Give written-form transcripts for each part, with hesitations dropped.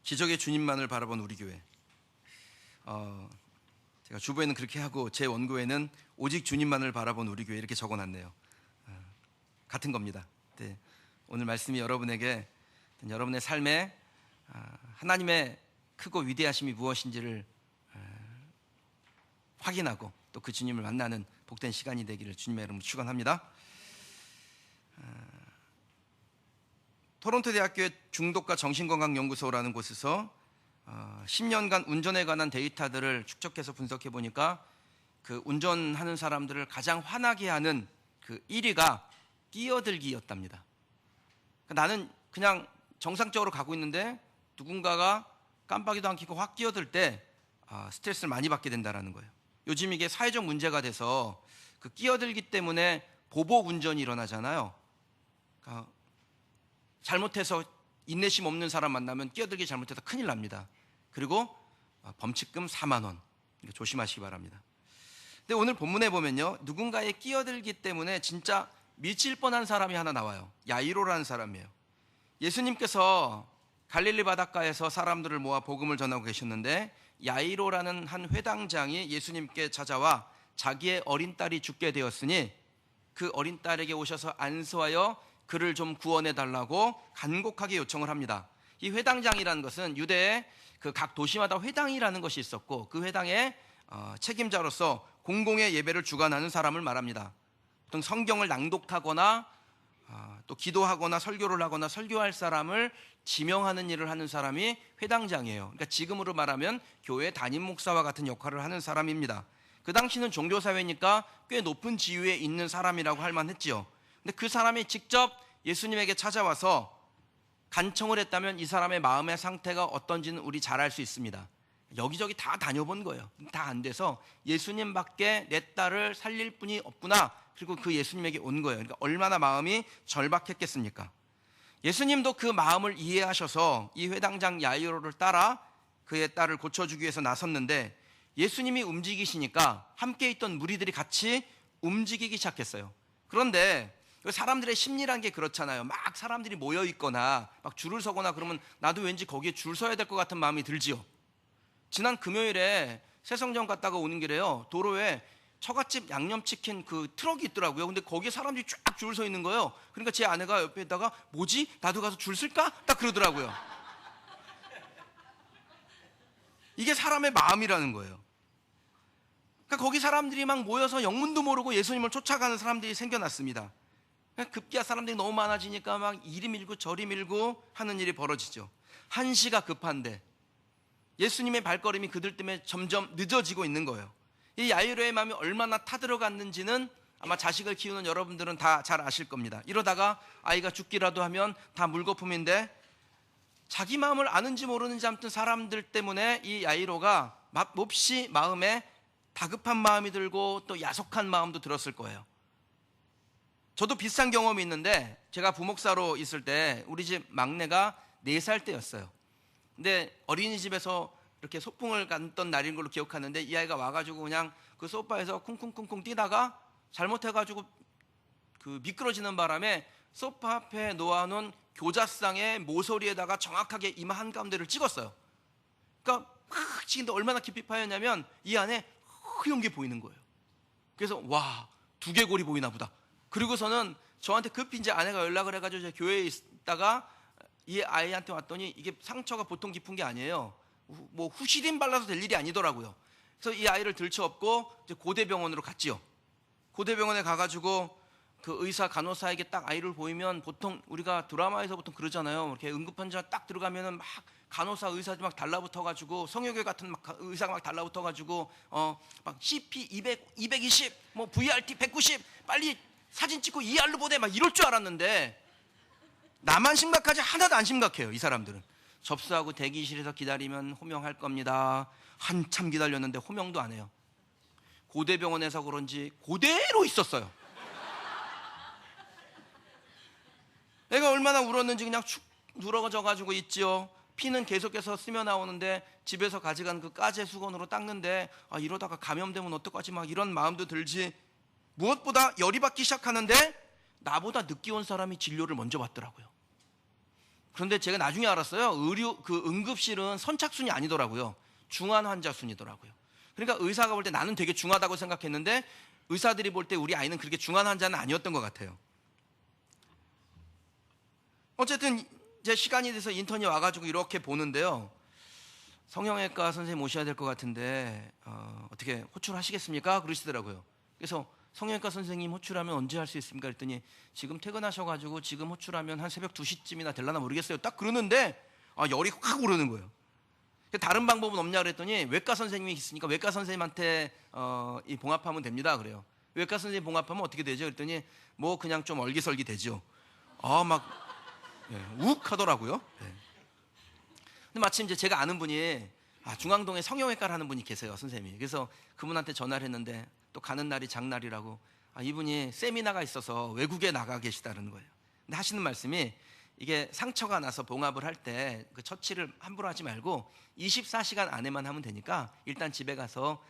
기적의 주님만을 바라본 우리 교회. 제가 주보에는 그렇게 하고 제 원고에는 오직 주님만을 바라본 우리 교회 이렇게 적어놨네요. 같은 겁니다. 네, 오늘 말씀이 여러분에게 여러분의 삶에 하나님의 크고 위대하심이 무엇인지를 확인하고 또 그 주님을 만나는 복된 시간이 되기를 주님의 이름으로 축원합니다. 토론토 대학교의 중독과 정신건강연구소라는 곳에서 10년간 운전에 관한 데이터들을 축적해서 분석해 보니까 그 운전하는 사람들을 가장 화나게 하는 그 1위가 끼어들기였답니다. 그러니까 나는 그냥 정상적으로 가고 있는데 누군가가 깜빡이도 안 켜고 확 끼어들 때 스트레스를 많이 받게 된다는 거예요. 요즘 이게 사회적 문제가 돼서 그 끼어들기 때문에 보복 운전이 일어나잖아요. 그러니까 잘못해서 인내심 없는 사람 만나면 끼어들기 잘못해서 큰일 납니다. 그리고 범칙금 4만 원. 조심하시기 바랍니다. 근데 오늘 본문에 보면요, 누군가의 끼어들기 때문에 진짜 미칠 뻔한 사람이 하나 나와요. 야이로라는 사람이에요. 예수님께서 갈릴리 바닷가에서 사람들을 모아 복음을 전하고 계셨는데 야이로라는 한 회당장이 예수님께 찾아와 자기의 어린 딸이 죽게 되었으니 그 어린 딸에게 오셔서 안수하여 그를 좀 구원해 달라고 간곡하게 요청을 합니다. 이 회당장이라는 것은 유대의 그 각 도시마다 회당이라는 것이 있었고 그 회당의 책임자로서 공공의 예배를 주관하는 사람을 말합니다. 보통 성경을 낭독하거나 또 기도하거나 설교를 하거나 설교할 사람을 지명하는 일을 하는 사람이 회당장이에요. 그러니까 지금으로 말하면 교회 담임 목사와 같은 역할을 하는 사람입니다. 그 당시는 종교사회니까 꽤 높은 지위에 있는 사람이라고 할 만했지요. 근데 그 사람이 직접 예수님에게 찾아와서 간청을 했다면 이 사람의 마음의 상태가 어떤지는 우리 잘 알 수 있습니다. 여기저기 다 다녀본 거예요. 다 안 돼서 예수님밖에 내 딸을 살릴 분이 없구나. 그리고 그 예수님에게 온 거예요. 그러니까 얼마나 마음이 절박했겠습니까? 예수님도 그 마음을 이해하셔서 이 회당장 야이로를 따라 그의 딸을 고쳐주기 위해서 나섰는데 예수님이 움직이시니까 함께 있던 무리들이 같이 움직이기 시작했어요. 그런데 사람들의 심리란 게 그렇잖아요. 막 사람들이 모여 있거나 막 줄을 서거나 그러면 나도 왠지 거기에 줄 서야 될 것 같은 마음이 들지요. 지난 금요일에 새성정 갔다가 오는 길에요, 도로에 처갓집 양념치킨 그 트럭이 있더라고요. 근데 거기에 사람들이 쫙 줄 서 있는 거예요. 그러니까 제 아내가 옆에다가 뭐지? 나도 가서 줄 쓸까? 딱 그러더라고요. 이게 사람의 마음이라는 거예요. 그러니까 거기 사람들이 막 모여서 영문도 모르고 예수님을 쫓아가는 사람들이 생겨났습니다. 급기야 사람들이 너무 많아지니까 막 이리 밀고 저리 밀고 하는 일이 벌어지죠. 한시가 급한데 예수님의 발걸음이 그들 때문에 점점 늦어지고 있는 거예요. 이 야이로의 마음이 얼마나 타들어갔는지는 아마 자식을 키우는 여러분들은 다 잘 아실 겁니다. 이러다가 아이가 죽기라도 하면 다 물거품인데 자기 마음을 아는지 모르는지 아무튼 사람들 때문에 이 야이로가 몹시 마음에 다급한 마음이 들고 또 야속한 마음도 들었을 거예요. 저도 비슷한 경험이 있는데 제가 부목사로 있을 때 우리 집 막내가 4살 때였어요. 근데 어린이집에서 이렇게 소풍을 갔던 날인 걸로 기억하는데 이 아이가 와가지고 그냥 그 소파에서 쿵쿵쿵쿵 뛰다가 잘못해가지고 그 미끄러지는 바람에 소파 앞에 놓아놓은 교자상의 모서리에다가 정확하게 이마 한가운데를 찍었어요. 그러니까 막 찍는데 얼마나 깊이 파였냐면 이 안에 흐연 게 보이는 거예요. 그래서 와, 두개골이 보이나 보다. 그리고서는 저한테 급히 이제 아내가 연락을 해가지고 제가 교회에 있다가 이 아이한테 왔더니 이게 상처가 보통 깊은 게 아니에요. 뭐 후시딘 발라서 될 일이 아니더라고요. 그래서 이 아이를 들쳐업고 이제 고대병원으로 갔지요. 고대병원에 가가지고 그 의사 간호사에게 딱 아이를 보이면 보통 우리가 드라마에서 보통 그러잖아요. 이렇게 응급환자 딱 들어가면은 막 간호사 의사들 막 달라붙어가지고 성형외 같은 막 의사가 막 달라붙어가지고 막 CP 200, 220, 뭐 VRT 190 빨리 사진 찍고 ER로 보내 막 이럴 줄 알았는데 나만 심각하지 하나도 안 심각해요. 이 사람들은 접수하고 대기실에서 기다리면 호명할 겁니다. 한참 기다렸는데 호명도 안 해요. 고대병원에서 그런지 그대로 있었어요. 애가 얼마나 울었는지 그냥 축 늘어져가지고 있지요. 피는 계속해서 스며 나오는데 집에서 가져간 그 가재 수건으로 닦는데 이러다가 감염되면 어떡하지 막 이런 마음도 들지. 무엇보다 열이 받기 시작하는데 나보다 늦게 온 사람이 진료를 먼저 받더라고요. 그런데 제가 나중에 알았어요. 그 응급실은 선착순이 아니더라고요. 중환 환자 순이더라고요. 그러니까 의사가 볼 때 나는 되게 중하다고 생각했는데 의사들이 볼 때 우리 아이는 그렇게 중한 환자는 아니었던 것 같아요. 어쨌든 이제 시간이 돼서 인턴이 와가지고 이렇게 보는데요. 성형외과 선생님 오셔야 될 것 같은데 어떻게 호출하시겠습니까? 그러시더라고요. 그래서 성형외과 선생님 호출하면 언제 할 수 있습니까? 그랬더니 지금 퇴근하셔가지고 지금 호출하면 한 새벽 2시쯤이나 되려나 모르겠어요. 딱 그러는데 열이 확 오르는 거예요. 다른 방법은 없냐 그랬더니 외과 선생님이 있으니까 외과 선생님한테 이 봉합하면 됩니다. 그래요. 외과 선생님 봉합하면 어떻게 되죠? 그랬더니 뭐 그냥 좀 얼기설기 되죠. 욱 하더라고요. 근데 마침 이제 제가 아는 분이 중앙동에 성형외과를 하는 분이 계세요, 선생님이. 그래서 그분한테 전화를 했는데 또 가는 날이 장날이라고 이분이 세미나가 있어서 외국에 나가 계시다는 거예요. 근데 하시는 말씀이 이게 상처가 나서 봉합을 할 때 그 처치를 함부로 하지 말고 24시간 안에만 하면 되니까 일단 집에 가서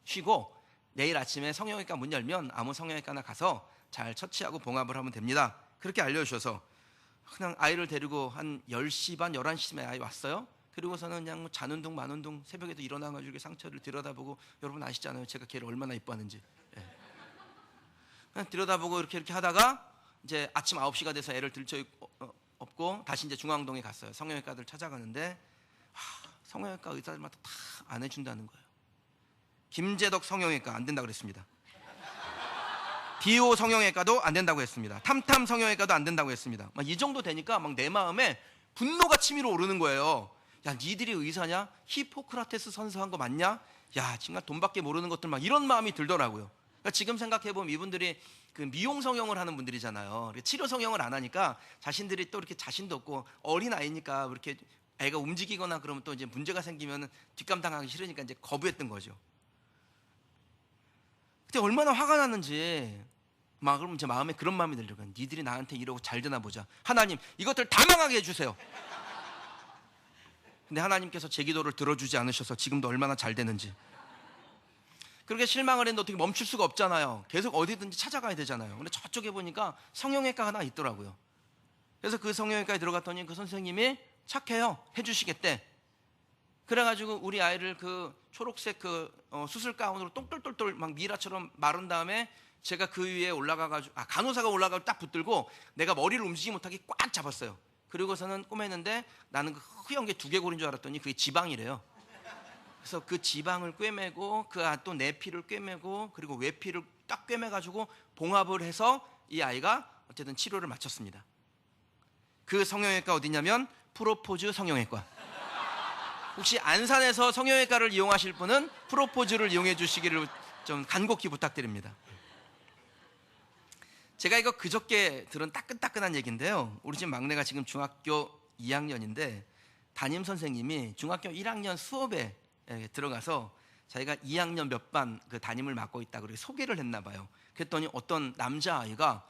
쉬고 내일 아침에 성형외과 문 열면 아무 성형외과나 가서 잘 처치하고 봉합을 하면 됩니다. 그렇게 알려주셔서 그냥 아이를 데리고 한 10시 반, 11시쯤에 아이 왔어요. 그리고서는 그냥 뭐 자는 둥 마는 둥 새벽에도 일어나가지고 상처를 들여다보고, 여러분 아시잖아요. 제가 걔를 얼마나 이뻐하는지. 그냥 들여다보고 이렇게 하다가 이제 아침 9시가 돼서 애를 들쳐 업고 다시 이제 중앙동에 갔어요. 성형외과들 찾아가는데 성형외과 의사들마다 다 안 해준다는 거예요. 김재덕 성형외과 안 된다고 그랬습니다. 디오 성형외과도 안 된다고 했습니다. 탐탐 성형외과도 안 된다고 했습니다. 이 정도 되니까 막 내 마음에 분노가 치밀어 오르는 거예요. 야, 니들이 의사냐? 히포크라테스 선서한 거 맞냐? 야, 정말 돈밖에 모르는 것들, 막 이런 마음이 들더라고요. 그러니까 지금 생각해보면 이분들이 그 미용 성형을 하는 분들이잖아요. 치료 성형을 안 하니까 자신들이 또 이렇게 자신도 없고 어린 아이니까 이렇게 애가 움직이거나 그러면 또 이제 문제가 생기면 뒷감당하기 싫으니까 이제 거부했던 거죠. 그때 얼마나 화가 났는지 막 그러면 제 마음에 그런 마음이 들더라고요. 니들이 나한테 이러고 잘 되나 보자. 하나님 이것들 다 망하게 해주세요. 근데 하나님께서 제 기도를 들어주지 않으셔서 지금도 얼마나 잘 되는지. 그렇게 실망을 했는데 어떻게 멈출 수가 없잖아요. 계속 어디든지 찾아가야 되잖아요. 근데 저쪽에 보니까 성형외과 하나 있더라고요. 그래서 그 성형외과에 들어갔더니 그 선생님이 착해요. 해주시겠대. 그래가지고 우리 아이를 그 초록색 그 수술 가운으로 똥돌돌돌 막 미라처럼 마른 다음에 제가 그 위에 올라가가지고 간호사가 올라가서 딱 붙들고 내가 머리를 움직이지 못하게 꽉 잡았어요. 그리고서는 꼬맸는데 나는 그 흐연 게 두개골인 줄 알았더니 그게 지방이래요. 그래서 그 지방을 꿰매고 그 또 내 피를 꿰매고 그리고 외피를 딱 꿰매가지고 봉합을 해서 이 아이가 어쨌든 치료를 마쳤습니다. 그 성형외과 어디냐면 프로포즈 성형외과. 혹시 안산에서 성형외과를 이용하실 분은 프로포즈를 이용해 주시기를 좀 간곡히 부탁드립니다. 제가 이거 그저께 들은 따끈따끈한 얘기인데요. 우리 집 막내가 지금 중학교 2학년인데 담임 선생님이 중학교 1학년 수업에 들어가서 자기가 2학년 몇 반 그 담임을 맡고 있다 그렇게 소개를 했나 봐요. 그랬더니 어떤 남자아이가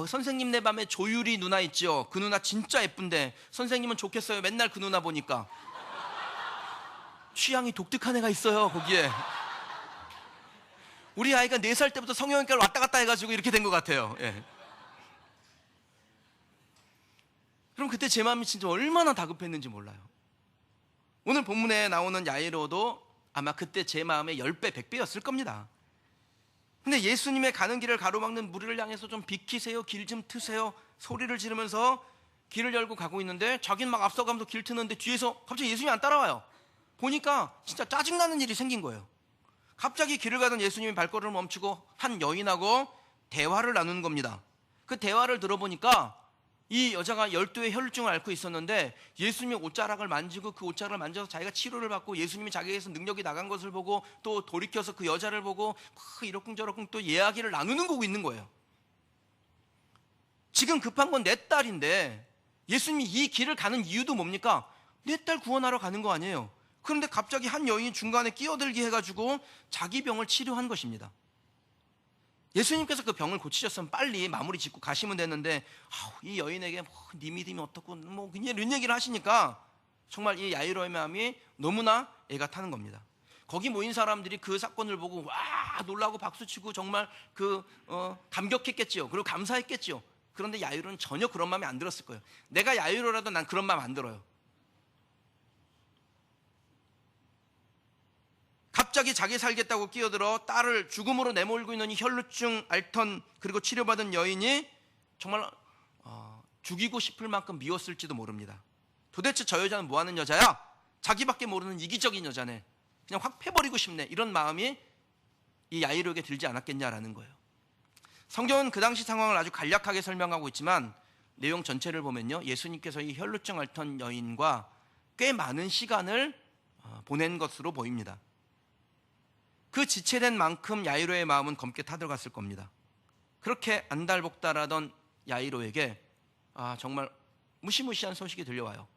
선생님 내 밤에 조유리 누나 있죠. 그 누나 진짜 예쁜데 선생님은 좋겠어요. 맨날 그 누나 보니까. 취향이 독특한 애가 있어요 거기에. 우리 아이가 4살 때부터 성형외과를 왔다 갔다 해가지고 이렇게 된 것 같아요. 그럼 그때 제 마음이 진짜 얼마나 다급했는지 몰라요. 오늘 본문에 나오는 야이로도 아마 그때 제 마음의 10배, 100배였을 겁니다. 근데 예수님의 가는 길을 가로막는 무리를 향해서 좀 비키세요, 길 좀 트세요 소리를 지르면서 길을 열고 가고 있는데 자기는 막 앞서가면서 길 트는데 뒤에서 갑자기 예수님이 안 따라와요. 보니까 진짜 짜증나는 일이 생긴 거예요. 갑자기 길을 가던 예수님이 발걸음을 멈추고 한 여인하고 대화를 나누는 겁니다. 그 대화를 들어보니까 이 여자가 12의 혈증을 앓고 있었는데 예수님이 옷자락을 만지고 그 옷자락을 만져서 자기가 치료를 받고 예수님이 자기에게서 능력이 나간 것을 보고 또 돌이켜서 그 여자를 보고 이러쿵저러쿵 또 이야기를 나누는 거고 있는 거예요. 지금 급한 건 내 딸인데 예수님이 이 길을 가는 이유도 뭡니까? 내 딸 구원하러 가는 거 아니에요. 그런데 갑자기 한 여인이 중간에 끼어들게 해가지고 자기 병을 치료한 것입니다. 예수님께서 그 병을 고치셨으면 빨리 마무리 짓고 가시면 됐는데 이 여인에게 네 믿음이 어떻고 그냥 이런 얘기를 하시니까 정말 이 야이로의 마음이 너무나 애가 타는 겁니다. 거기 모인 사람들이 그 사건을 보고 와 놀라고 박수치고 정말 감격했겠지요. 그리고 감사했겠지요. 그런데 야이로는 전혀 그런 마음이 안 들었을 거예요. 내가 야이로라도 난 그런 마음 안 들어요. 갑자기 자기 살겠다고 끼어들어 딸을 죽음으로 내몰고 있는 이 혈루증 앓던 그리고 치료받은 여인이 정말 죽이고 싶을 만큼 미웠을지도 모릅니다. 도대체 저 여자는 뭐하는 여자야? 자기밖에 모르는 이기적인 여자네. 그냥 확 패버리고 싶네. 이런 마음이 이 야이로에게 들지 않았겠냐라는 거예요. 성경은 그 당시 상황을 아주 간략하게 설명하고 있지만 내용 전체를 보면요, 예수님께서 이 혈루증 앓던 여인과 꽤 많은 시간을 보낸 것으로 보입니다. 그 지체된 만큼 야이로의 마음은 검게 타들어갔을 겁니다. 그렇게 안달복달하던 야이로에게 정말 무시무시한 소식이 들려와요.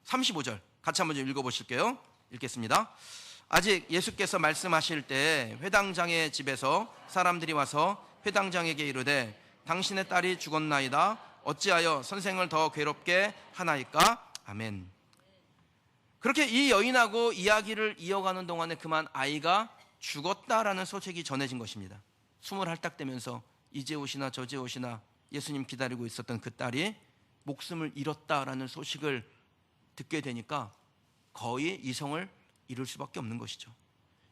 35절 같이 한번 좀 읽어보실게요. 읽겠습니다. 아직 예수께서 말씀하실 때 회당장의 집에서 사람들이 와서 회당장에게 이르되 당신의 딸이 죽었나이다. 어찌하여 선생을 더 괴롭게 하나이까? 아멘. 그렇게 이 여인하고 이야기를 이어가는 동안에 그만 아이가 죽었다라는 소식이 전해진 것입니다. 숨을 헐떡대면서 이제 오시나 저제 오시나 예수님 기다리고 있었던 그 딸이 목숨을 잃었다라는 소식을 듣게 되니까 거의 이성을 잃을 수밖에 없는 것이죠.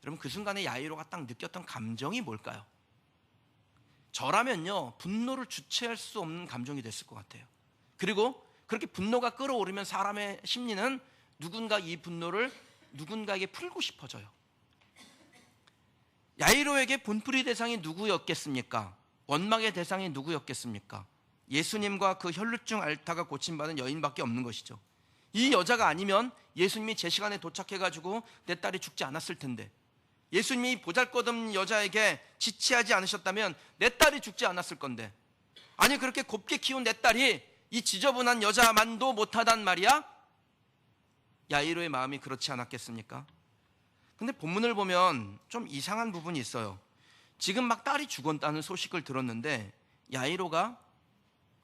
여러분, 그 순간에 야이로가 딱 느꼈던 감정이 뭘까요? 저라면요, 분노를 주체할 수 없는 감정이 됐을 것 같아요. 그리고 그렇게 분노가 끌어오르면 사람의 심리는 누군가 이 분노를 누군가에게 풀고 싶어져요. 야이로에게 본뿌리 대상이 누구였겠습니까? 원망의 대상이 누구였겠습니까? 예수님과 그 혈루증 앓다가 고침받은 여인밖에 없는 것이죠. 이 여자가 아니면 예수님이 제 시간에 도착해가지고 내 딸이 죽지 않았을 텐데, 예수님이 보잘것없는 여자에게 지체하지 않으셨다면 내 딸이 죽지 않았을 건데, 아니 그렇게 곱게 키운 내 딸이 이 지저분한 여자만도 못하단 말이야? 야이로의 마음이 그렇지 않았겠습니까? 근데 본문을 보면 좀 이상한 부분이 있어요. 지금 막 딸이 죽었다는 소식을 들었는데 야이로가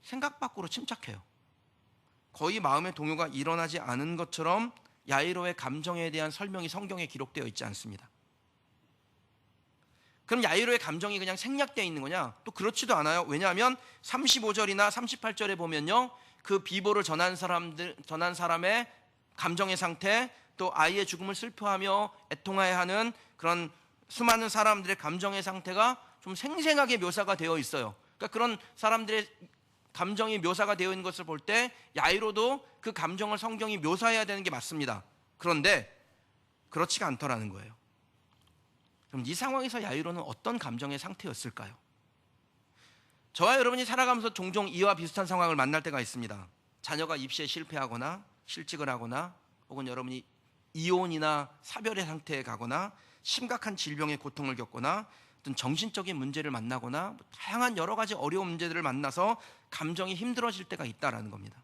생각 밖으로 침착해요. 거의 마음의 동요가 일어나지 않은 것처럼 야이로의 감정에 대한 설명이 성경에 기록되어 있지 않습니다. 그럼 야이로의 감정이 그냥 생략되어 있는 거냐? 또 그렇지도 않아요. 왜냐하면 35절이나 38절에 보면요, 그 비보를 전한 사람의 감정의 상태, 또 아이의 죽음을 슬퍼하며 애통해야 하는 그런 수많은 사람들의 감정의 상태가 좀 생생하게 묘사가 되어 있어요. 그러니까 그런 사람들의 감정이 묘사가 되어 있는 것을 볼 때 야이로도 그 감정을 성경이 묘사해야 되는 게 맞습니다. 그런데 그렇지가 않더라는 거예요. 그럼 이 상황에서 야이로는 어떤 감정의 상태였을까요? 저와 여러분이 살아가면서 종종 이와 비슷한 상황을 만날 때가 있습니다. 자녀가 입시에 실패하거나 실직을 하거나, 혹은 여러분이 이혼이나 사별의 상태에 가거나 심각한 질병의 고통을 겪거나 어떤 정신적인 문제를 만나거나 다양한 여러 가지 어려운 문제들을 만나서 감정이 힘들어질 때가 있다라는 겁니다.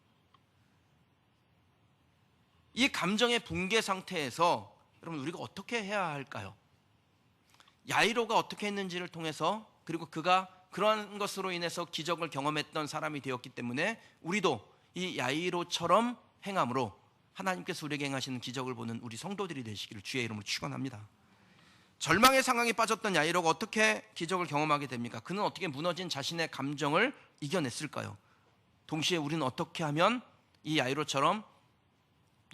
이 감정의 붕괴 상태에서 여러분 우리가 어떻게 해야 할까요? 야이로가 어떻게 했는지를 통해서, 그리고 그가 그러한 것으로 인해서 기적을 경험했던 사람이 되었기 때문에 우리도 이 야이로처럼 행함으로 하나님께서 우리에게 행하시는 기적을 보는 우리 성도들이 되시기를 주의 이름으로 축원합니다. 절망의 상황에 빠졌던 야이로가 어떻게 기적을 경험하게 됩니까? 그는 어떻게 무너진 자신의 감정을 이겨냈을까요? 동시에 우리는 어떻게 하면 이 야이로처럼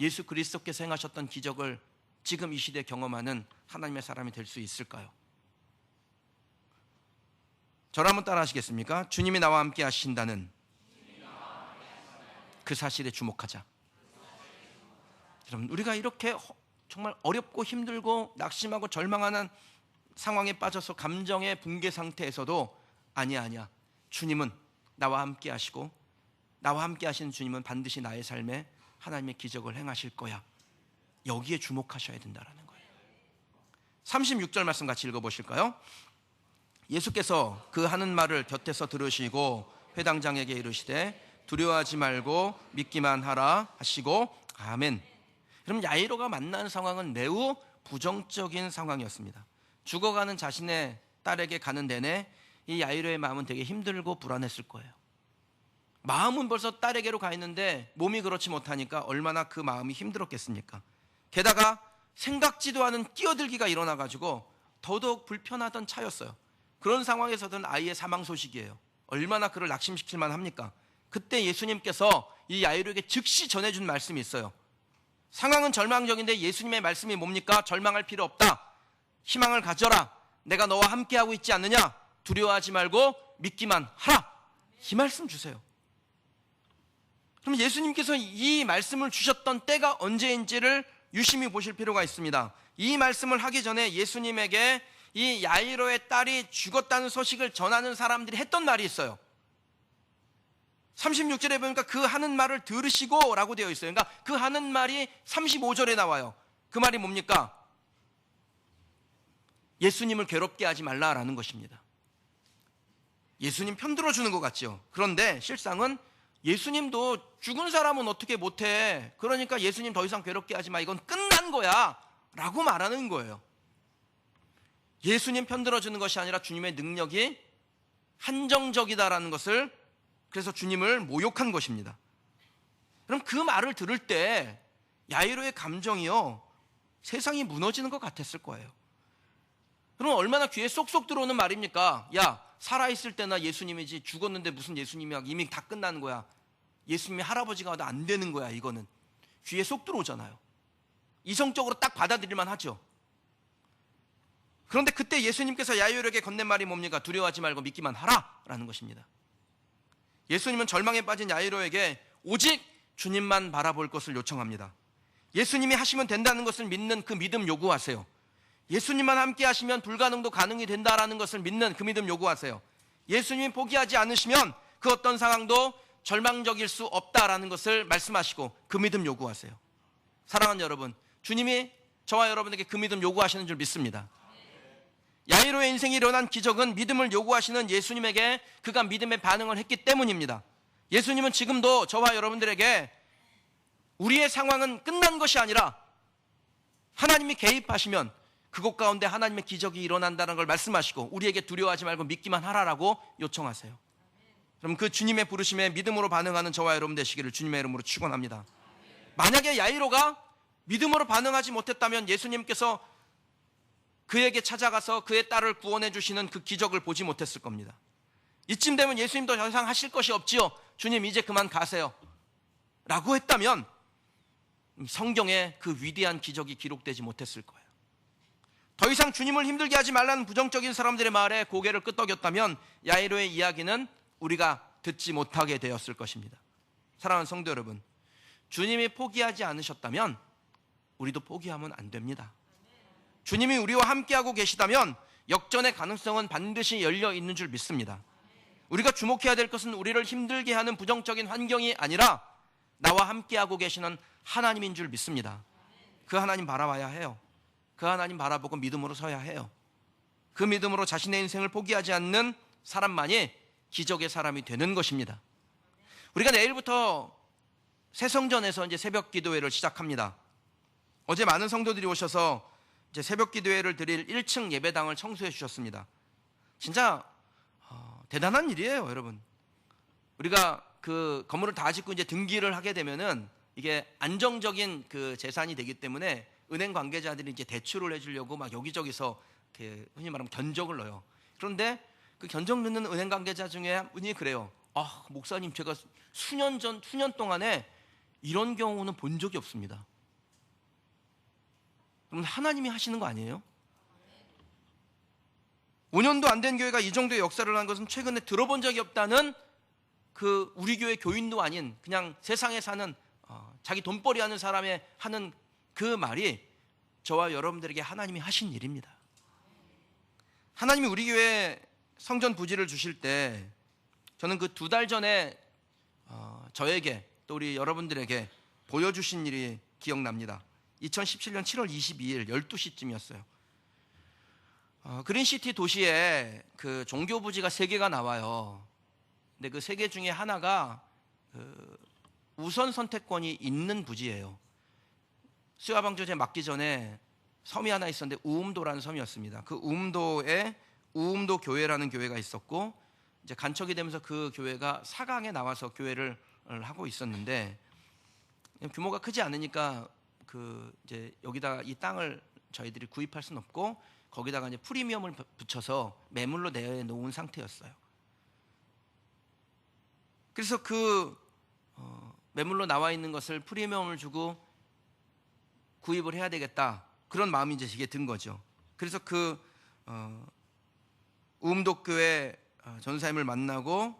예수 그리스도께서 행하셨던 기적을 지금 이 시대에 경험하는 하나님의 사람이 될 수 있을까요? 저를 한번 따라 하시겠습니까? 주님이 나와 함께 하신다는 그 사실에 주목하자. 여러분, 우리가 이렇게 정말 어렵고 힘들고 낙심하고 절망하는 상황에 빠져서 감정의 붕괴 상태에서도 아니야, 주님은 나와 함께 하시고 나와 함께 하시는 주님은 반드시 나의 삶에 하나님의 기적을 행하실 거야. 여기에 주목하셔야 된다는 거예요. 36절 말씀 같이 읽어보실까요? 예수께서 그 하는 말을 곁에서 들으시고 회당장에게 이르시되 두려워하지 말고 믿기만 하라 하시고 아멘. 그럼 야이로가 만난 상황은 매우 부정적인 상황이었습니다. 죽어가는 자신의 딸에게 가는 내내 이 야이로의 마음은 되게 힘들고 불안했을 거예요. 마음은 벌써 딸에게로 가 있는데 몸이 그렇지 못하니까 얼마나 그 마음이 힘들었겠습니까? 게다가 생각지도 않은 끼어들기가 일어나가지고 더더욱 불편하던 차였어요. 그런 상황에서든 아이의 사망 소식이에요. 얼마나 그를 낙심시킬 만합니까? 그때 예수님께서 이 야이로에게 즉시 전해준 말씀이 있어요. 상황은 절망적인데 예수님의 말씀이 뭡니까? 절망할 필요 없다. 희망을 가져라. 내가 너와 함께하고 있지 않느냐? 두려워하지 말고 믿기만 하라. 이 말씀 주세요. 그럼 예수님께서 이 말씀을 주셨던 때가 언제인지를 유심히 보실 필요가 있습니다. 이 말씀을 하기 전에 예수님에게 이 야이로의 딸이 죽었다는 소식을 전하는 사람들이 했던 말이 있어요. 36절에 보니까 그 하는 말을 들으시고 라고 되어 있어요. 그러니까 그 하는 말이 35절에 나와요. 그 말이 뭡니까? 예수님을 괴롭게 하지 말라라는 것입니다. 예수님 편들어 주는 것 같죠. 그런데 실상은 예수님도 죽은 사람은 어떻게 못해. 그러니까 예수님 더 이상 괴롭게 하지 마. 이건 끝난 거야 라고 말하는 거예요. 예수님 편들어 주는 것이 아니라 주님의 능력이 한정적이다라는 것을, 그래서 주님을 모욕한 것입니다. 그럼 그 말을 들을 때 야이로의 감정이요, 세상이 무너지는 것 같았을 거예요. 그럼 얼마나 귀에 쏙쏙 들어오는 말입니까? 야, 살아있을 때나 예수님이지, 죽었는데 무슨 예수님이야. 이미 다 끝나는 거야. 예수님이 할아버지가 와도 안 되는 거야. 이거는 귀에 쏙 들어오잖아요. 이성적으로 딱 받아들일만 하죠. 그런데 그때 예수님께서 야이로에게 건넨 말이 뭡니까? 두려워하지 말고 믿기만 하라 라는 것입니다. 예수님은 절망에 빠진 야이로에게 오직 주님만 바라볼 것을 요청합니다. 예수님이 하시면 된다는 것을 믿는 그 믿음 요구하세요. 예수님만 함께 하시면 불가능도 가능이 된다라는 것을 믿는 그 믿음 요구하세요. 예수님이 포기하지 않으시면 그 어떤 상황도 절망적일 수 없다라는 것을 말씀하시고 그 믿음 요구하세요. 사랑하는 여러분, 주님이 저와 여러분에게 그 믿음 요구하시는 줄 믿습니다. 야이로의 인생에 일어난 기적은 믿음을 요구하시는 예수님에게 그가 믿음의 반응을 했기 때문입니다. 예수님은 지금도 저와 여러분들에게 우리의 상황은 끝난 것이 아니라 하나님이 개입하시면 그곳 가운데 하나님의 기적이 일어난다는 걸 말씀하시고 우리에게 두려워하지 말고 믿기만 하라라고 요청하세요. 그럼 그 주님의 부르심에 믿음으로 반응하는 저와 여러분 되시기를 주님의 이름으로 축원합니다. 만약에 야이로가 믿음으로 반응하지 못했다면 예수님께서 그에게 찾아가서 그의 딸을 구원해 주시는 그 기적을 보지 못했을 겁니다. 이쯤 되면 예수님도 더 이상 하실 것이 없지요. 주님 이제 그만 가세요 라고 했다면 성경에 그 위대한 기적이 기록되지 못했을 거예요. 더 이상 주님을 힘들게 하지 말라는 부정적인 사람들의 말에 고개를 끄덕였다면 야이로의 이야기는 우리가 듣지 못하게 되었을 것입니다. 사랑하는 성도 여러분, 주님이 포기하지 않으셨다면 우리도 포기하면 안 됩니다. 주님이 우리와 함께하고 계시다면 역전의 가능성은 반드시 열려 있는 줄 믿습니다. 우리가 주목해야 될 것은 우리를 힘들게 하는 부정적인 환경이 아니라 나와 함께하고 계시는 하나님인 줄 믿습니다. 그 하나님 바라봐야 해요. 그 하나님 바라보고 믿음으로 서야 해요. 그 믿음으로 자신의 인생을 포기하지 않는 사람만이 기적의 사람이 되는 것입니다. 우리가 내일부터 새성전에서 이제 새벽 기도회를 시작합니다. 어제 많은 성도들이 오셔서 이제 새벽 기도회를 드릴 1층 예배당을 청소해 주셨습니다. 진짜 대단한 일이에요, 여러분. 우리가 그 건물을 다 짓고 이제 등기를 하게 되면은 이게 안정적인 그 재산이 되기 때문에 은행 관계자들이 이제 대출을 해주려고 막 여기저기서 이렇게 흔히 말하면 견적을 넣어요. 그런데 그 견적 넣는 은행 관계자 중에 한 분이 그래요. 목사님, 제가 수년 동안에 이런 경우는 본 적이 없습니다. 그럼 하나님이 하시는 거 아니에요? 5년도 안 된 교회가 이 정도의 역사를 한 것은 최근에 들어본 적이 없다는 그 우리 교회 교인도 아닌 그냥 세상에 사는 자기 돈벌이 하는 사람의 하는 그 말이 저와 여러분들에게 하나님이 하신 일입니다. 하나님이 우리 교회 성전 부지를 주실 때 저는 그 2달 전에 저에게 또 우리 여러분들에게 보여주신 일이 기억납니다. 2017년 7월 22일 12시쯤이었어요. 그린시티 도시에 그 종교 부지가 3개가 나와요. 근데 그 3개 중에 하나가 그 우선 선택권이 있는 부지예요. 수야방조제 맞기 전에 섬이 하나 있었는데 우음도라는 섬이었습니다. 그 우음도에 우음도 교회라는 교회가 있었고 이제 간척이 되면서 그 교회가 사강에 나와서 교회를 하고 있었는데 규모가 크지 않으니까 그 이제 여기다가 이 땅을 저희들이 구입할 수는 없고 거기다가 이제 프리미엄을 붙여서 매물로 내놓은 상태였어요. 그래서 매물로 나와 있는 것을 프리미엄을 주고 구입을 해야 되겠다, 그런 마음이 이제 제게 든 거죠. 그래서 우음독교회 전사님을 만나고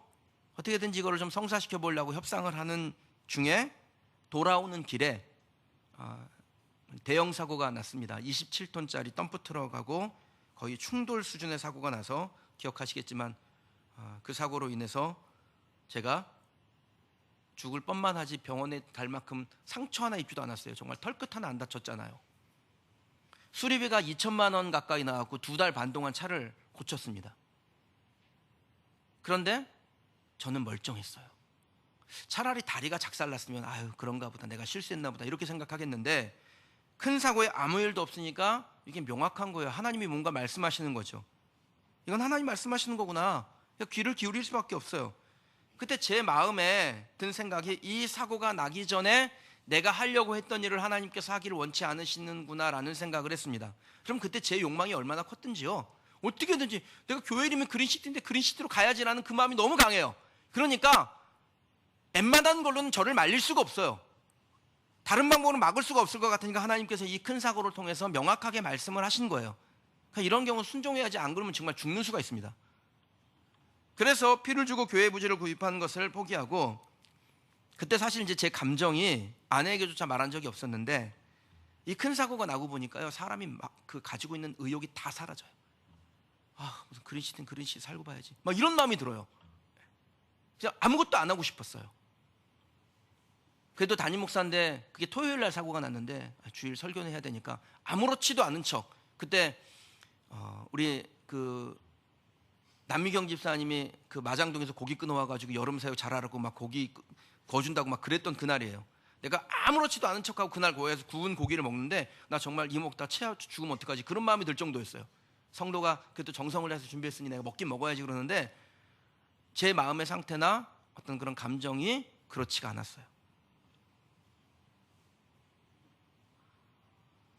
어떻게든지 이거를 좀 성사시켜 보려고 협상을 하는 중에 돌아오는 길에 대형 사고가 났습니다. 27톤짜리 덤프 트럭하고 거의 충돌 수준의 사고가 나서, 기억하시겠지만 그 사고로 인해서 제가 죽을 뻔만 하지 병원에 갈 만큼 상처 하나 입지도 않았어요. 정말 털끝 하나 안 다쳤잖아요. 수리비가 2천만 원 가까이 나왔고 2달 반 동안 차를 고쳤습니다. 그런데 저는 멀쩡했어요. 차라리 다리가 작살났으면 아유 그런가 보다, 내가 실수했나 보다, 이렇게 생각하겠는데 큰 사고에 아무 일도 없으니까 이게 명확한 거예요. 하나님이 뭔가 말씀하시는 거죠. 이건 하나님 말씀하시는 거구나. 귀를 기울일 수밖에 없어요. 그때 제 마음에 든 생각이, 이 사고가 나기 전에 내가 하려고 했던 일을 하나님께서 하기를 원치 않으시는구나라는 생각을 했습니다. 그럼 그때 제 욕망이 얼마나 컸든지요. 어떻게든지 내가 교회 이름이 그린시티인데 그린시티로 가야지라는 그 마음이 너무 강해요. 그러니까 웬만한 걸로는 저를 말릴 수가 없어요. 다른 방법으로 막을 수가 없을 것 같으니까 하나님께서 이 큰 사고를 통해서 명확하게 말씀을 하신 거예요. 그러니까 이런 경우 순종해야지, 안 그러면 정말 죽는 수가 있습니다. 그래서 피를 주고 교회 부지를 구입한 것을 포기하고, 그때 사실 이제 제 감정이 아내에게조차 말한 적이 없었는데, 이 큰 사고가 나고 보니까요, 사람이 막 가지고 있는 의욕이 다 사라져요. 무슨 그린시티는 그린시티 살고 봐야지, 막 이런 마음이 들어요. 그냥 아무것도 안 하고 싶었어요. 그래도 담임 목사인데 그게 토요일 날 사고가 났는데 주일 설교는 해야 되니까 아무렇지도 않은 척, 그때 우리 남미경 집사님이 마장동에서 고기 끊어와가지고 여름 새우 잘하라고 막 고기 구워준다고 막 그랬던 그날이에요. 내가 아무렇지도 않은 척하고 그날 고해서 구운 고기를 먹는데 나 정말 이 먹다 체하 죽으면 어떡하지, 그런 마음이 들 정도였어요. 성도가 그래도 정성을 해서 준비했으니 내가 먹긴 먹어야지 그러는데, 제 마음의 상태나 어떤 그런 감정이 그렇지가 않았어요.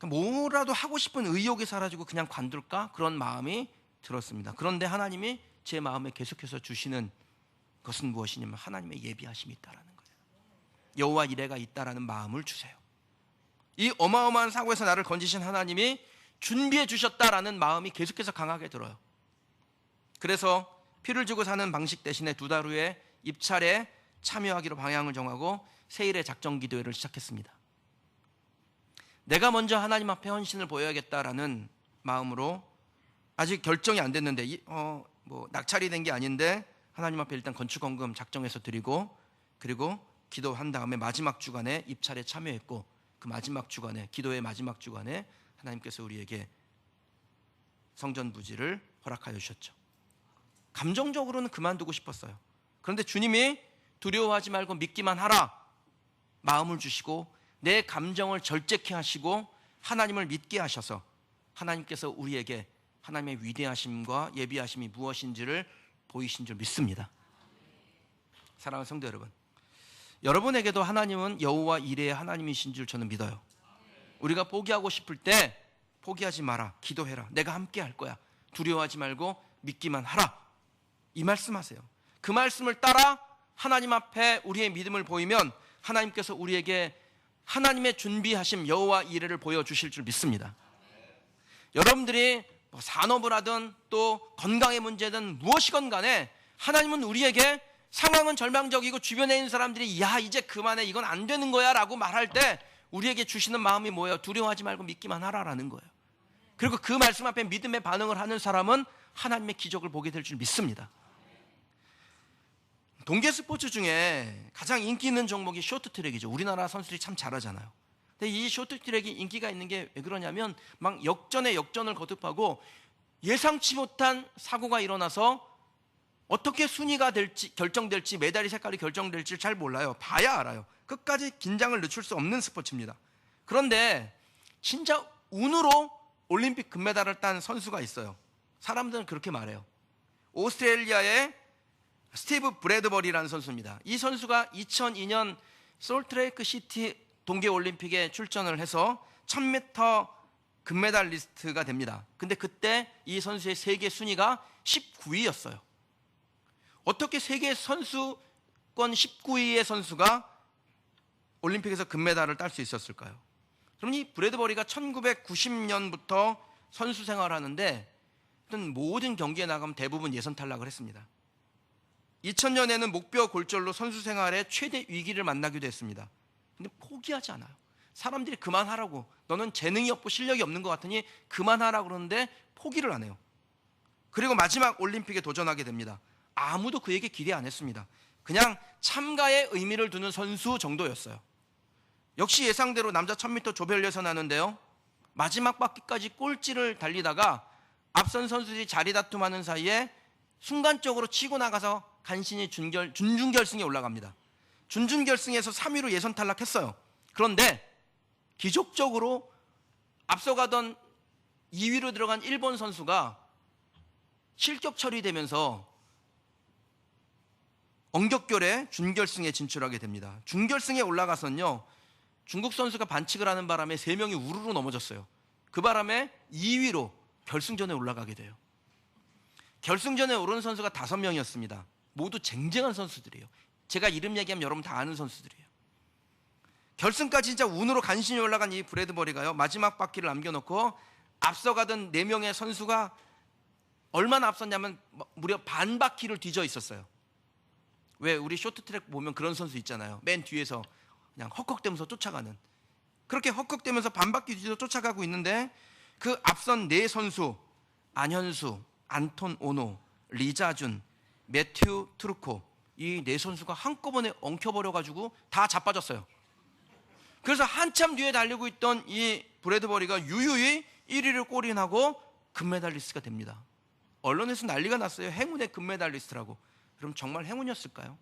뭐라도 하고 싶은 의욕이 사라지고 그냥 관둘까, 그런 마음이 들었습니다. 그런데 하나님이 제 마음에 계속해서 주시는 것은 무엇이냐면, 하나님의 예비하심이 있다라는 거예요. 여호와 이레가 있다라는 마음을 주세요. 이 어마어마한 사고에서 나를 건지신 하나님이 준비해 주셨다라는 마음이 계속해서 강하게 들어요. 그래서 피를 주고 사는 방식 대신에 2달 후에 입찰에 참여하기로 방향을 정하고 세일의 작정 기도회를 시작했습니다. 내가 먼저 하나님 앞에 헌신을 보여야겠다라는 마음으로, 아직 결정이 안 됐는데 낙찰이 된 게 아닌데 하나님 앞에 일단 건축원금 작정해서 드리고, 그리고 기도한 다음에 마지막 주간에 입찰에 참여했고, 그 마지막 주간에, 기도의 마지막 주간에 하나님께서 우리에게 성전 부지를 허락하여 주셨죠. 감정적으로는 그만두고 싶었어요. 그런데 주님이 두려워하지 말고 믿기만 하라 마음을 주시고, 내 감정을 절제케 하시고 하나님을 믿게 하셔서 하나님께서 우리에게 하나님의 위대하심과 예비하심이 무엇인지를 보이신 줄 믿습니다. 사랑하는 성도 여러분, 여러분에게도 하나님은 여호와 이레의 하나님이신 줄 저는 믿어요. 우리가 포기하고 싶을 때 포기하지 마라, 기도해라, 내가 함께 할 거야, 두려워하지 말고 믿기만 하라, 이 말씀하세요. 그 말씀을 따라 하나님 앞에 우리의 믿음을 보이면 하나님께서 우리에게 하나님의 준비하심 여호와 이레를 보여주실 줄 믿습니다. 여러분들이 산업을 하든 또 건강의 문제든 무엇이건 간에 하나님은 우리에게, 상황은 절망적이고 주변에 있는 사람들이 야 이제 그만해, 이건 안 되는 거야 라고 말할 때 우리에게 주시는 마음이 뭐예요? 두려워하지 말고 믿기만 하라라는 거예요. 그리고 그 말씀 앞에 믿음의 반응을 하는 사람은 하나님의 기적을 보게 될 줄 믿습니다. 동계 스포츠 중에 가장 인기 있는 종목이 쇼트트랙이죠. 우리나라 선수들이 참 잘하잖아요. 근데 이 쇼트트랙이 인기가 있는 게 왜 그러냐면, 막 역전에 역전을 거듭하고 예상치 못한 사고가 일어나서 어떻게 순위가 될지, 결정될지, 메달의 색깔이 결정될지 잘 몰라요. 봐야 알아요. 끝까지 긴장을 늦출 수 없는 스포츠입니다. 그런데 진짜 운으로 올림픽 금메달을 딴 선수가 있어요. 사람들은 그렇게 말해요. 오스트레일리아의 스티브 브래드버리라는 선수입니다. 이 선수가 2002년 솔트레이크 시티 동계올림픽에 출전을 해서 1000m 금메달리스트가 됩니다. 근데 그때 이 선수의 세계 순위가 19위였어요. 어떻게 세계 선수 무조건 19위의 선수가 올림픽에서 금메달을 딸 수 있었을까요? 그럼 이 브래드버리가 1990년부터 선수 생활하는데 모든 경기에 나가면 대부분 예선 탈락을 했습니다. 2000년에는 목뼈 골절로 선수 생활의 최대 위기를 만나기도 했습니다. 근데 포기하지 않아요. 사람들이 그만하라고, 너는 재능이 없고 실력이 없는 것 같으니 그만하라고 그러는데 포기를 안 해요. 그리고 마지막 올림픽에 도전하게 됩니다. 아무도 그에게 기대 안 했습니다. 그냥 참가에 의미를 두는 선수 정도였어요. 역시 예상대로 남자 1000m 조별 예선하는데요, 마지막 바퀴까지 꼴찌를 달리다가 앞선 선수들이 자리 다툼하는 사이에 순간적으로 치고 나가서 간신히 준준결승에 올라갑니다. 준준결승에서 3위로 예선 탈락했어요. 그런데 기적적으로 앞서가던 2위로 들어간 일본 선수가 실격 처리되면서 엉격결에 준결승에 진출하게 됩니다. 준결승에 올라가서는요, 중국 선수가 반칙을 하는 바람에 3명이 우르르 넘어졌어요. 그 바람에 2위로 결승전에 올라가게 돼요. 결승전에 오른 선수가 5명이었습니다. 모두 쟁쟁한 선수들이에요. 제가 이름 얘기하면 여러분 다 아는 선수들이에요. 결승까지 진짜 운으로 간신히 올라간 이 브래드버리가요, 마지막 바퀴를 남겨놓고 앞서가던 4명의 선수가 얼마나 앞섰냐면 무려 반 바퀴를 뒤져 있었어요. 왜 우리 쇼트트랙 보면 그런 선수 있잖아요. 맨 뒤에서 그냥 헉헉대면서 쫓아가는, 그렇게 헉헉대면서 반 바퀴 뒤져 쫓아가고 있는데 그 앞선 4선수 안현수, 안톤 오노, 리자준, 매튜 트루코, 이 4선수가 한꺼번에 엉켜버려가지고 다 자빠졌어요. 그래서 한참 뒤에 달리고 있던 이 브래드버리가 유유히 1위를 골인하고 금메달리스트가 됩니다. 언론에서 난리가 났어요. 행운의 금메달리스트라고. 그럼 정말 행운이었을까요?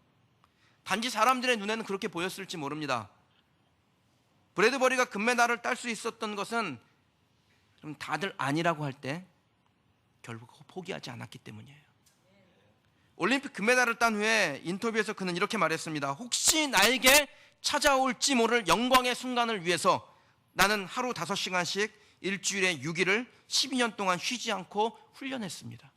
단지 사람들의 눈에는 그렇게 보였을지 모릅니다. 브래드버리가 금메달을 딸 수 있었던 것은 그럼 다들 아니라고 할 때 결국 포기하지 않았기 때문이에요. 올림픽 금메달을 딴 후에 인터뷰에서 그는 이렇게 말했습니다. 혹시 나에게 찾아올지 모를 영광의 순간을 위해서 나는 하루 5시간씩 일주일에 6일을 12년 동안 쉬지 않고 훈련했습니다.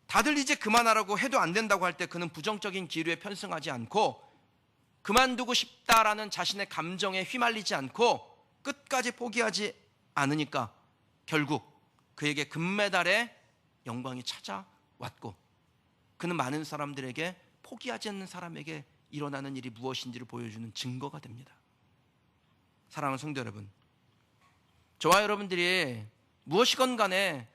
다들 이제 그만하라고 해도 안 된다고 할 때 그는 부정적인 기류에 편승하지 않고 그만두고 싶다라는 자신의 감정에 휘말리지 않고 끝까지 포기하지 않으니까 결국 그에게 금메달의 영광이 찾아왔고, 그는 많은 사람들에게 포기하지 않는 사람에게 일어나는 일이 무엇인지를 보여주는 증거가 됩니다. 사랑하는 성도 여러분, 저와 여러분들이 무엇이건 간에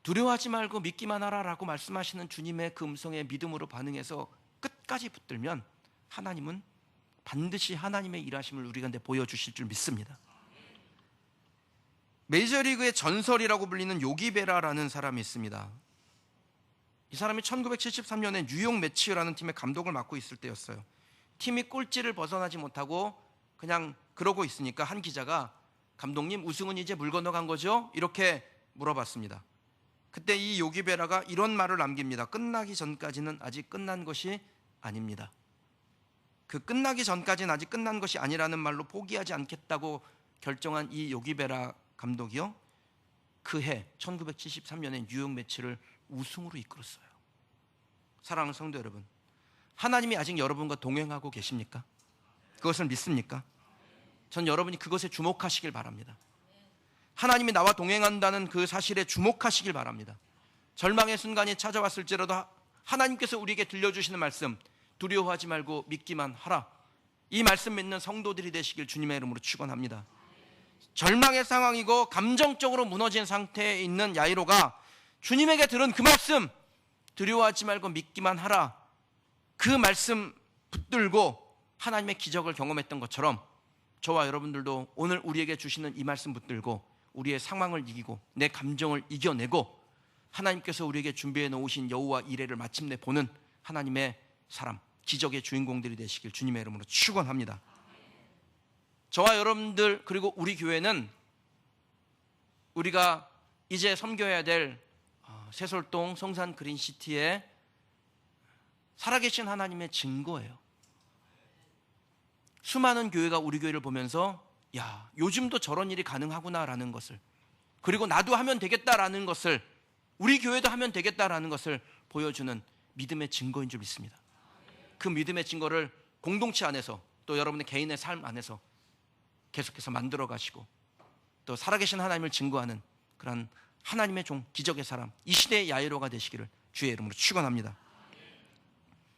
두려워하지 말고 믿기만 하라라고 말씀하시는 주님의 그 음성에 믿음으로 반응해서 끝까지 붙들면 하나님은 반드시 하나님의 일하심을 우리 가운데 보여주실 줄 믿습니다. 메이저리그의 전설이라고 불리는 요기 베라라는 사람이 있습니다. 이 사람이 1973년에 뉴욕 매치라는 팀의 감독을 맡고 있을 때였어요. 팀이 꼴찌를 벗어나지 못하고 그냥 그러고 있으니까 한 기자가 감독님, 우승은 이제 물 건너간 거죠? 이렇게 물어봤습니다. 그때 이 요기 베라가 이런 말을 남깁니다. 끝나기 전까지는 아직 끝난 것이 아닙니다. 그 끝나기 전까지는 아직 끝난 것이 아니라는 말로 포기하지 않겠다고 결정한 이 요기 베라 감독이요, 그 해 1973년에 뉴욕 매치를 우승으로 이끌었어요. 사랑하는 성도 여러분, 하나님이 아직 여러분과 동행하고 계십니까? 그것을 믿습니까? 전 여러분이 그것에 주목하시길 바랍니다. 하나님이 나와 동행한다는 그 사실에 주목하시길 바랍니다. 절망의 순간이 찾아왔을지라도 하나님께서 우리에게 들려주시는 말씀, 두려워하지 말고 믿기만 하라, 이 말씀 믿는 성도들이 되시길 주님의 이름으로 축원합니다. 절망의 상황이고 감정적으로 무너진 상태에 있는 야이로가 주님에게 들은 그 말씀, 두려워하지 말고 믿기만 하라, 그 말씀 붙들고 하나님의 기적을 경험했던 것처럼 저와 여러분들도 오늘 우리에게 주시는 이 말씀 붙들고 우리의 상황을 이기고 내 감정을 이겨내고 하나님께서 우리에게 준비해 놓으신 여호와 이레를 마침내 보는 하나님의 사람, 기적의 주인공들이 되시길 주님의 이름으로 축원합니다. 저와 여러분들 그리고 우리 교회는 우리가 이제 섬겨야 될 세솔동 성산 그린시티의 살아계신 하나님의 증거예요. 수많은 교회가 우리 교회를 보면서 야, 요즘도 저런 일이 가능하구나라는 것을, 그리고 나도 하면 되겠다라는 것을, 우리 교회도 하면 되겠다라는 것을 보여주는 믿음의 증거인 줄 믿습니다. 그 믿음의 증거를 공동체 안에서 또 여러분의 개인의 삶 안에서 계속해서 만들어 가시고 또 살아계신 하나님을 증거하는 그런 하나님의 종, 기적의 사람, 이 시대의 야이로가 되시기를 주의 이름으로 축원합니다.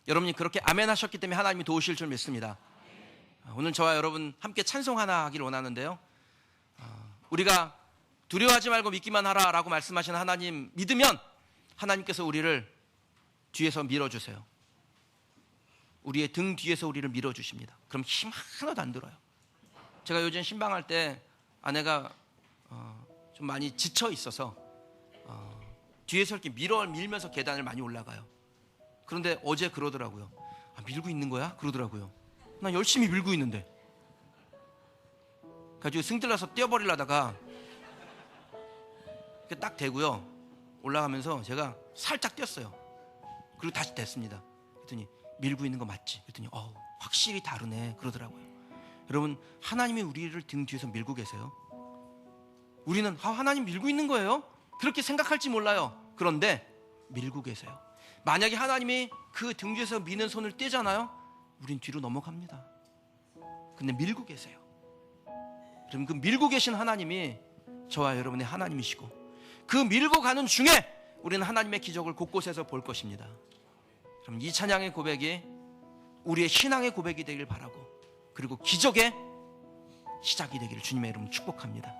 여러분이 그렇게 아멘 하셨기 때문에 하나님이 도우실 줄 믿습니다. 오늘 저와 여러분 함께 찬송 하나 하기를 원하는데요, 우리가 두려워하지 말고 믿기만 하라라고 말씀하신 하나님 믿으면 하나님께서 우리를 뒤에서 밀어주세요. 우리의 등 뒤에서 우리를 밀어주십니다. 그럼 힘 하나도 안 들어요. 제가 요즘 신방할 때 아내가 좀 많이 지쳐 있어서 뒤에서 이렇게 밀면서 계단을 많이 올라가요. 그런데 어제 그러더라고요. 밀고 있는 거야? 그러더라고요. 나 열심히 밀고 있는데. 가지고 승질나서 뛰어버리려다가 이렇게 딱 대고요, 올라가면서 제가 살짝 뛰었어요. 그리고 다시 됐습니다. 그랬더니 밀고 있는 거 맞지? 그랬더니 확실히 다르네 그러더라고요. 여러분, 하나님이 우리를 등 뒤에서 밀고 계세요. 우리는 하나님 밀고 있는 거예요? 그렇게 생각할지 몰라요. 그런데 밀고 계세요. 만약에 하나님이 그 등 뒤에서 미는 손을 떼잖아요, 우린 뒤로 넘어갑니다. 근데 밀고 계세요. 그럼 그 밀고 계신 하나님이 저와 여러분의 하나님이시고, 그 밀고 가는 중에 우리는 하나님의 기적을 곳곳에서 볼 것입니다. 그럼 이 찬양의 고백이 우리의 신앙의 고백이 되길 바라고, 그리고 기적의 시작이 되기를 주님의 이름으로 축복합니다.